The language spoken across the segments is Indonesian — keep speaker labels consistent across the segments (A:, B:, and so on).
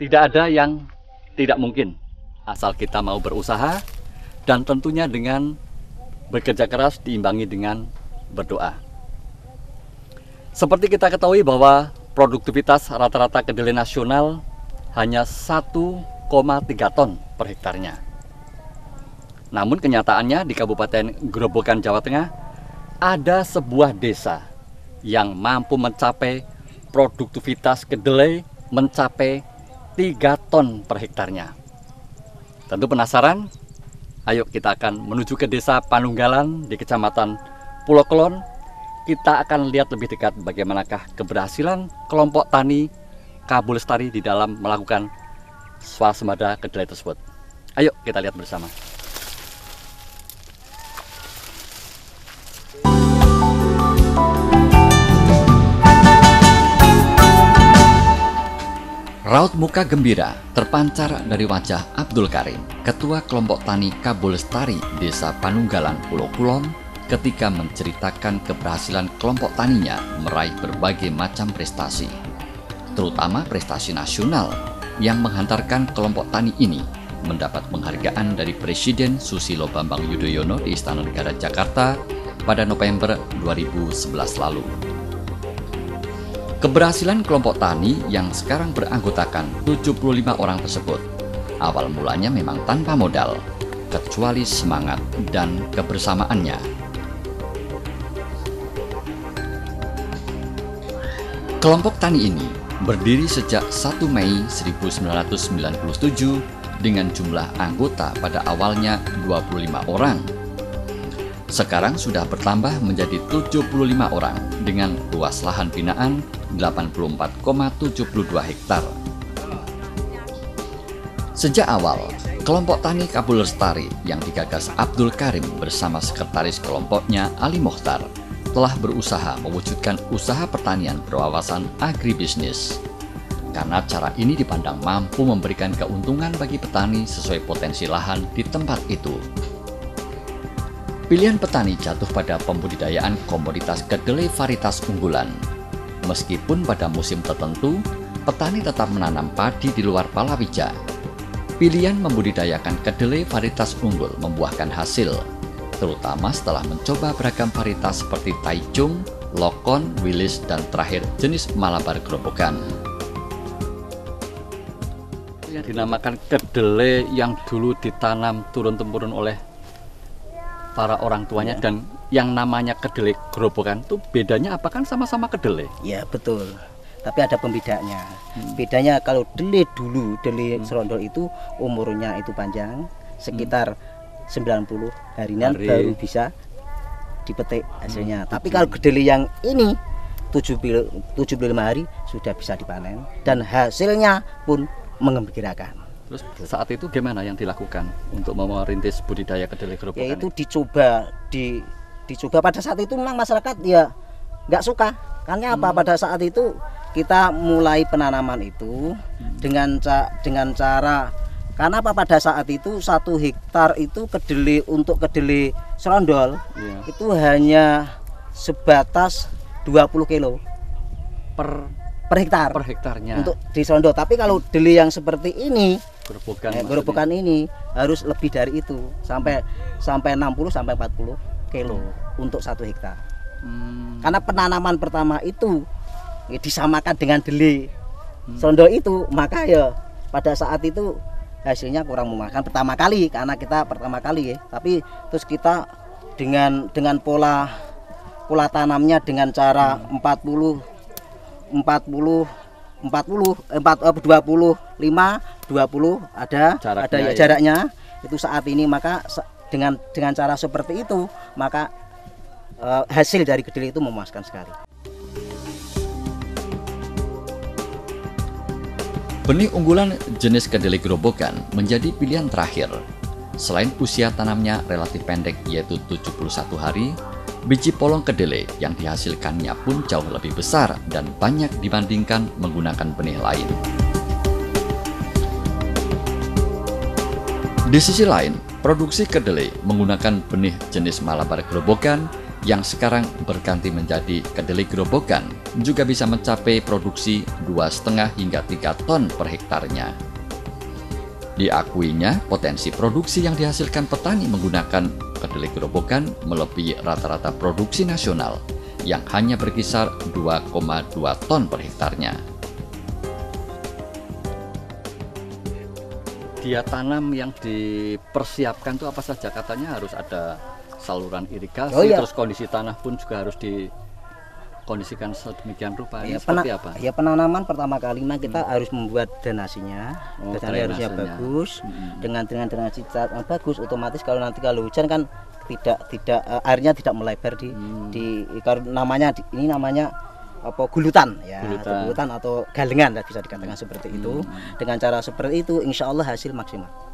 A: Tidak ada yang tidak mungkin, asal kita mau berusaha dan tentunya dengan bekerja keras diimbangi dengan berdoa. Seperti kita ketahui bahwa produktivitas rata-rata kedelai nasional hanya 1,3 ton per hektarnya. Namun kenyataannya di Kabupaten Grobogan, Jawa Tengah, ada sebuah desa yang mampu mencapai produktivitas kedelai mencapai 3 ton per hektarnya. Tentu penasaran? Ayo kita akan menuju ke desa Panunggalan di Kecamatan Pulau Kelon. Kita akan lihat lebih dekat bagaimanakah keberhasilan kelompok tani Kabu Lestari di dalam melakukan swasembada kedelai tersebut. Ayo kita lihat bersama. Raut muka gembira terpancar dari wajah Abdul Karim, Ketua Kelompok Tani Kabu Lestari Desa Panunggalan Pulau Kulon, ketika menceritakan keberhasilan kelompok taninya meraih berbagai macam prestasi, terutama prestasi nasional yang menghantarkan kelompok tani ini mendapat penghargaan dari Presiden Susilo Bambang Yudhoyono di Istana Negara Jakarta pada November 2011 lalu. Keberhasilan kelompok tani yang sekarang beranggotakan 75 orang tersebut awal mulanya memang tanpa modal, kecuali semangat dan kebersamaannya. Kelompok tani ini berdiri sejak 1 Mei 1997 dengan jumlah anggota pada awalnya 25 orang. Sekarang sudah bertambah menjadi 75 orang dengan luas lahan binaan 84,72 hektar. Sejak awal, kelompok tani Kabu Lestari yang digagas Abdul Karim bersama sekretaris kelompoknya Ali Mokhtar telah berusaha mewujudkan usaha pertanian berwawasan agribisnis. Karena cara ini dipandang mampu memberikan keuntungan bagi petani sesuai potensi lahan di tempat itu. Pilihan petani jatuh pada pembudidayaan komoditas kedelai varietas unggulan. Meskipun pada musim tertentu, petani tetap menanam padi di luar palawija. Pilihan membudidayakan kedelai varietas unggul membuahkan hasil, terutama setelah mencoba beragam varietas seperti Taichung, Lokon, Wilis, dan terakhir jenis Malabar Grobogan. Yang dinamakan kedelai yang dulu ditanam turun-temurun oleh para orang tuanya dan yang namanya kedelai Grobogan itu bedanya apa, kan sama-sama kedelai?
B: Ya betul, tapi ada pembedanya. Bedanya kalau kedelai dulu, kedelai serondol itu umurnya itu panjang, sekitar 90 harian baru bisa dipetik hasilnya. Tapi kalau kedelai yang ini 75 hari sudah bisa dipanen dan hasilnya pun menggembirakan.
A: Terus saat itu gimana yang dilakukan untuk merintis budidaya kedelai Grobogan?
B: Ya itu dicoba pada saat itu memang masyarakat ya nggak suka. Karena apa? Pada saat itu kita mulai penanaman itu dengan cara, karena apa, pada saat itu 1 hektar itu kedelai untuk kedelai serondol itu hanya sebatas 20 kilo per hektarnya untuk di serondol. Tapi kalau kedelai yang seperti ini Grobogan ini harus lebih dari itu, sampai 60 sampai 40 kilo untuk 1 hektar. Karena penanaman pertama itu disamakan dengan kedelai serondol itu, maka ya pada saat itu hasilnya kurang memakan pertama kali, karena kita pertama kali ya. Tapi terus kita dengan pola tanamnya dengan cara 25 20 ada jaraknya itu saat ini. Maka dengan cara seperti itu, maka hasil dari kedelai itu memuaskan sekali.
A: Benih unggulan jenis kedelai Grobogan menjadi pilihan terakhir. Selain usia tanamnya relatif pendek yaitu 71 hari, biji polong kedelai yang dihasilkannya pun jauh lebih besar dan banyak dibandingkan menggunakan benih lain. Di sisi lain, produksi kedelai menggunakan benih jenis Malabar Grobogan yang sekarang berganti menjadi kedelai gerobokan juga bisa mencapai produksi 2,5 hingga 3 ton per hektarnya. Diakuinya, potensi produksi yang dihasilkan petani menggunakan kedelai gerobokan melebihi rata-rata produksi nasional yang hanya berkisar 2,2 ton per hektarnya. Dia tanam yang dipersiapkan itu apa saja? Katanya harus ada saluran irigasi, terus kondisi tanah pun juga harus dikondisikan sedemikian rupa. Ini seperti apa?
B: Ya, penanaman pertama kali kita harus membuat drenasinya. Harusnya bagus. Dengan drenasi bagus, otomatis kalau hujan kan tidak airnya tidak melebar kalau ini namanya gulutan ya, gulutan atau galengan bisa dikatakan seperti itu. Dengan cara seperti itu insya Allah hasil maksimal.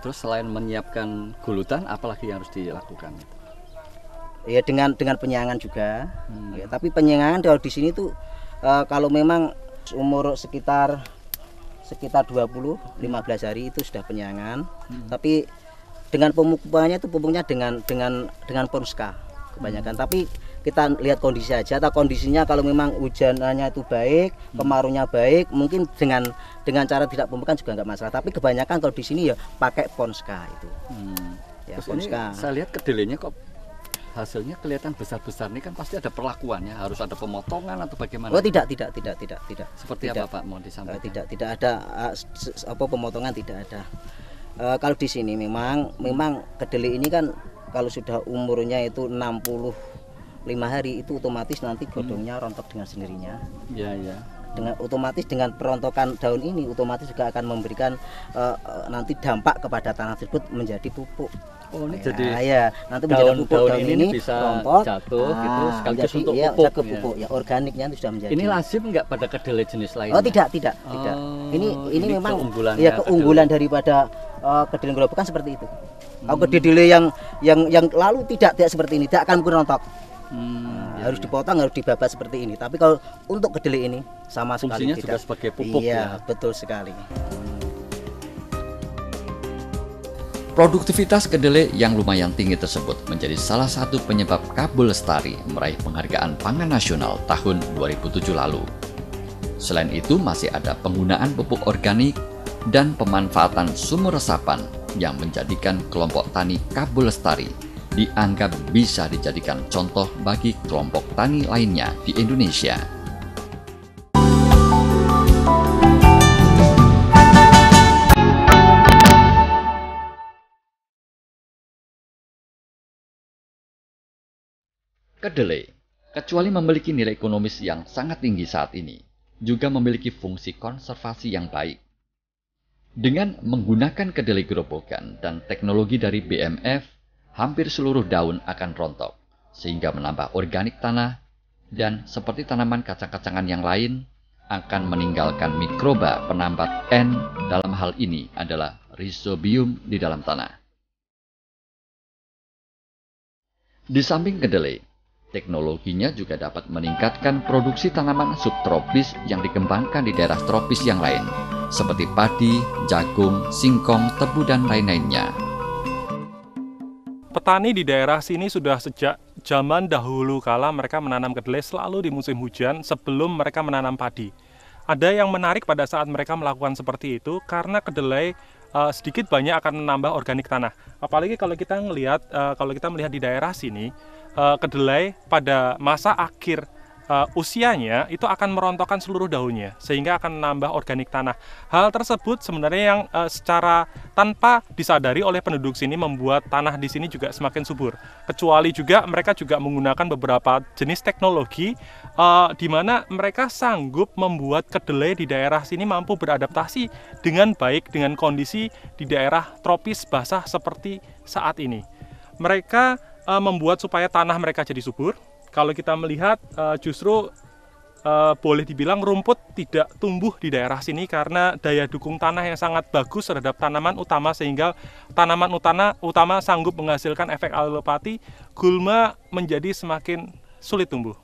A: Terus selain menyiapkan gulutan, apalagi yang harus dilakukan?
B: Ya dengan penyenyangan juga. Ya, tapi penyenyangan kalau di sini tuh kalau memang umur sekitar 20-15 hari itu sudah penyenyangan. Tapi dengan pemupukannya itu pupuknya dengan Ponska kebanyakan. Tapi kita lihat kondisi aja. Atau kondisinya kalau memang hujanannya itu baik, kemaraunya baik, mungkin dengan cara tidak pemupukan juga nggak masalah. Tapi kebanyakan kalau di sini ya pakai Ponska itu. Ya, Ponska.
A: Saya lihat kedelainya kok hasilnya kelihatan besar-besar. Ini kan pasti ada perlakuannya, harus ada pemotongan atau bagaimana?
B: Oh tidak.
A: Seperti apa Pak mau disampaikan?
B: Tidak ada pemotongan, tidak ada. Kalau di sini memang kedelai ini kan kalau sudah umurnya itu 65 hari itu otomatis nanti godongnya rontok dengan sendirinya.
A: Iya.
B: Otomatis dengan perontokan daun ini otomatis juga akan memberikan nanti dampak kepada tanah tersebut menjadi pupuk.
A: Oh ini jadi
B: nanti menjadi pupuk. Daun ini
A: bisa
B: rontok,
A: jatuh gitu sekaligus untuk
B: pupuk. Ya, organiknya itu sudah menjadi.
A: Ini lazim nggak pada kedelai jenis lain?
B: Oh tidak. Ini memang keunggulan daripada kedelai gerobokan seperti itu. Kalau kedelai yang lalu tidak seperti ini, tidak akan mungkin rontok. Harus dipotong, harus dibabat seperti ini. Tapi kalau untuk kedelai ini sama sekali
A: fungsinya juga sebagai pupuk.
B: Iya, betul sekali.
A: Produktivitas kedelai yang lumayan tinggi tersebut menjadi salah satu penyebab Kabul Lestari meraih penghargaan pangan nasional tahun 2007 lalu. Selain itu masih ada penggunaan pupuk organik dan pemanfaatan sumur resapan yang menjadikan kelompok tani Kabul Lestari dianggap bisa dijadikan contoh bagi kelompok tani lainnya di Indonesia. Kedelai, kecuali memiliki nilai ekonomis yang sangat tinggi saat ini, juga memiliki fungsi konservasi yang baik. Dengan menggunakan kedelai gerobokan dan teknologi dari BMF, hampir seluruh daun akan rontok, sehingga menambah organik tanah, dan seperti tanaman kacang-kacangan yang lain, akan meninggalkan mikroba penambat N, dalam hal ini adalah rhizobium di dalam tanah. Di samping kedelai, teknologinya juga dapat meningkatkan produksi tanaman subtropis yang dikembangkan di daerah tropis yang lain, seperti padi, jagung, singkong, tebu, dan lain-lainnya.
C: Petani di daerah sini sudah sejak zaman dahulu kala mereka menanam kedelai selalu di musim hujan sebelum mereka menanam padi. Ada yang menarik pada saat mereka melakukan seperti itu karena kedelai sedikit banyak akan menambah organik tanah. Apalagi kalau kita melihat di daerah sini, kedelai pada masa akhir usianya itu akan merontokkan seluruh daunnya sehingga akan menambah organik tanah. Hal tersebut sebenarnya yang secara tanpa disadari oleh penduduk sini membuat tanah di sini juga semakin subur. Kecuali juga mereka juga menggunakan beberapa jenis teknologi di mana mereka sanggup membuat kedelai di daerah sini mampu beradaptasi dengan baik dengan kondisi di daerah tropis basah seperti saat ini. Mereka membuat supaya tanah mereka jadi subur. Kalau kita melihat justru boleh dibilang rumput tidak tumbuh di daerah sini karena daya dukung tanah yang sangat bagus terhadap tanaman utama sehingga tanaman utama sanggup menghasilkan efek alelopati, gulma menjadi semakin sulit tumbuh.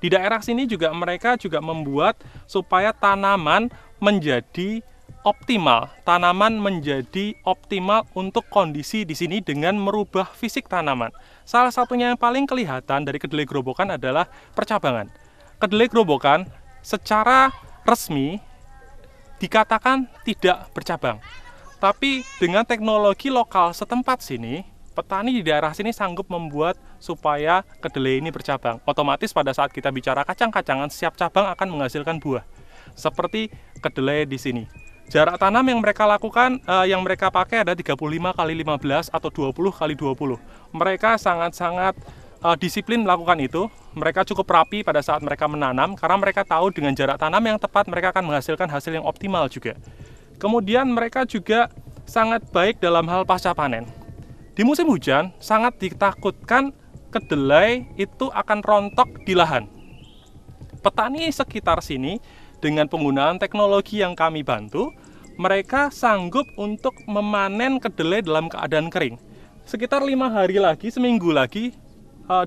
C: Di daerah sini juga mereka juga membuat supaya tanaman menjadi optimal, tanaman menjadi optimal untuk kondisi di sini dengan merubah fisik tanaman. Salah satunya yang paling kelihatan dari kedelai gerobokan adalah percabangan. Kedelai gerobokan secara resmi dikatakan tidak bercabang. Tapi dengan teknologi lokal setempat sini, petani di daerah sini sanggup membuat supaya kedelai ini bercabang. Otomatis pada saat kita bicara kacang-kacangan, setiap cabang akan menghasilkan buah. Seperti kedelai di sini. Jarak tanam yang mereka lakukan, yang mereka pakai ada 35 kali 15 atau 20 kali 20. Mereka sangat-sangat disiplin melakukan itu. Mereka cukup rapi pada saat mereka menanam, karena mereka tahu dengan jarak tanam yang tepat mereka akan menghasilkan hasil yang optimal juga. Kemudian mereka juga sangat baik dalam hal pasca panen. Di musim hujan, sangat ditakutkan kedelai itu akan rontok di lahan. Petani sekitar sini, dengan penggunaan teknologi yang kami bantu, mereka sanggup untuk memanen kedelai dalam keadaan kering. Sekitar 5 hari lagi, seminggu lagi,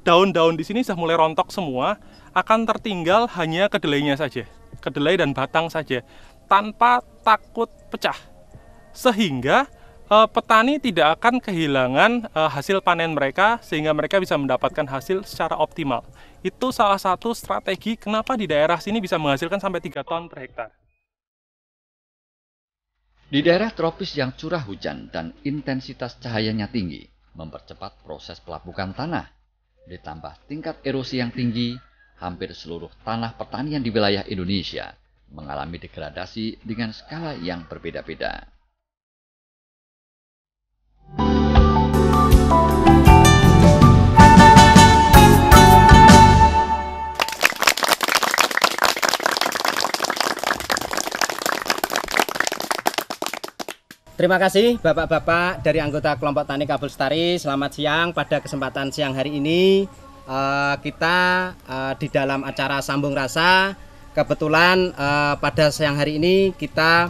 C: daun-daun di sini sudah mulai rontok semua, akan tertinggal hanya kedelainya saja, kedelai dan batang saja, tanpa takut pecah. Sehingga petani tidak akan kehilangan hasil panen mereka, sehingga mereka bisa mendapatkan hasil secara optimal. Itu salah satu strategi kenapa di daerah sini bisa menghasilkan sampai 3 ton per hektar.
A: Di daerah tropis yang curah hujan dan intensitas cahayanya tinggi, mempercepat proses pelapukan tanah. Ditambah tingkat erosi yang tinggi, hampir seluruh tanah pertanian di wilayah Indonesia mengalami degradasi dengan skala yang berbeda-beda.
B: Terima kasih Bapak-Bapak dari anggota kelompok tani Kabul Lestari. Selamat siang. Pada kesempatan siang hari ini kita di dalam acara Sambung Rasa. Kebetulan pada siang hari ini kita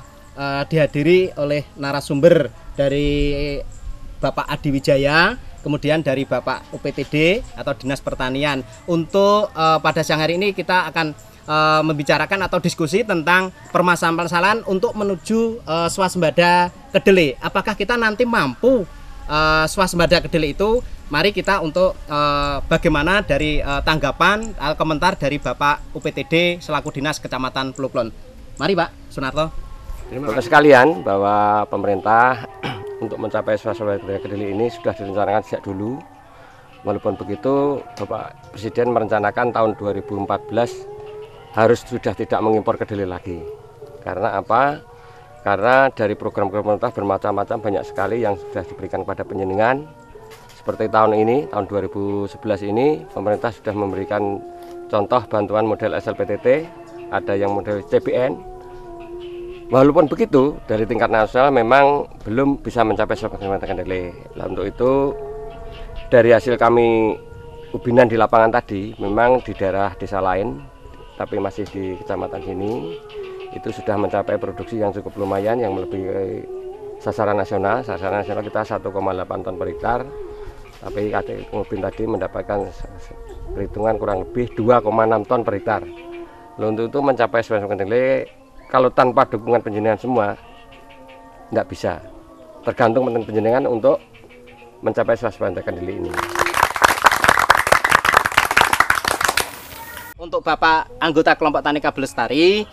B: dihadiri oleh narasumber dari Bapak Adi Wijaya, kemudian dari Bapak UPTD atau Dinas Pertanian. Untuk pada siang hari ini kita akan membicarakan atau diskusi tentang permasalahan untuk menuju swasembada kedelai. Apakah kita nanti mampu swasembada kedelai itu? Mari kita untuk bagaimana dari tanggapan komentar dari Bapak UPTD selaku Dinas Kecamatan Peluklon. Mari Pak Sunarto.
D: Terima kasih sekalian bahwa pemerintah untuk mencapai swasembada kedelai ini sudah direncanakan sejak dulu. Walaupun begitu, Bapak Presiden merencanakan tahun 2014 harus sudah tidak mengimpor kedelai lagi. Karena apa? Karena dari program pemerintah bermacam-macam banyak sekali yang sudah diberikan kepada penjenengan. Seperti tahun ini, tahun 2011 ini, pemerintah sudah memberikan contoh bantuan model SLPTT, ada yang model CBN. Walaupun begitu, dari tingkat nasional memang belum bisa mencapai swasembada kedelai. Nah, untuk itu, dari hasil kami ubinan di lapangan tadi, memang di daerah desa lain, tapi masih di kecamatan sini, itu sudah mencapai produksi yang cukup lumayan, yang melebihi sasaran nasional. Sasaran nasional kita 1,8 ton per hektar, tapi ubin tadi mendapatkan perhitungan kurang lebih 2,6 ton per hektar. Untuk itu mencapai swasembada kedelai, kalau tanpa dukungan penjenengan semua, tidak bisa. Tergantung penjenengan untuk mencapai swasembada kedelai ini.
B: Untuk Bapak anggota kelompok tani Kabul Lestari,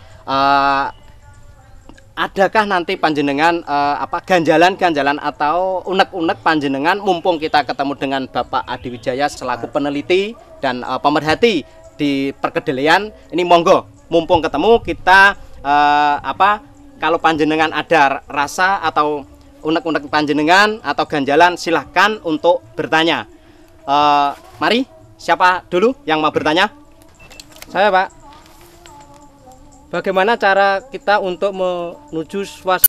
B: adakah nanti panjenengan ganjalan-ganjalan atau unek-unek panjenengan, mumpung kita ketemu dengan Bapak Adi Wijaya selaku peneliti dan pemerhati di perkedelaian ini, monggo mumpung ketemu kita kalau panjenengan ada rasa atau unek-unek panjenengan atau ganjalan, silahkan untuk bertanya. Mari, siapa dulu yang mau bertanya? Saya Pak. Bagaimana cara kita untuk menuju swasembada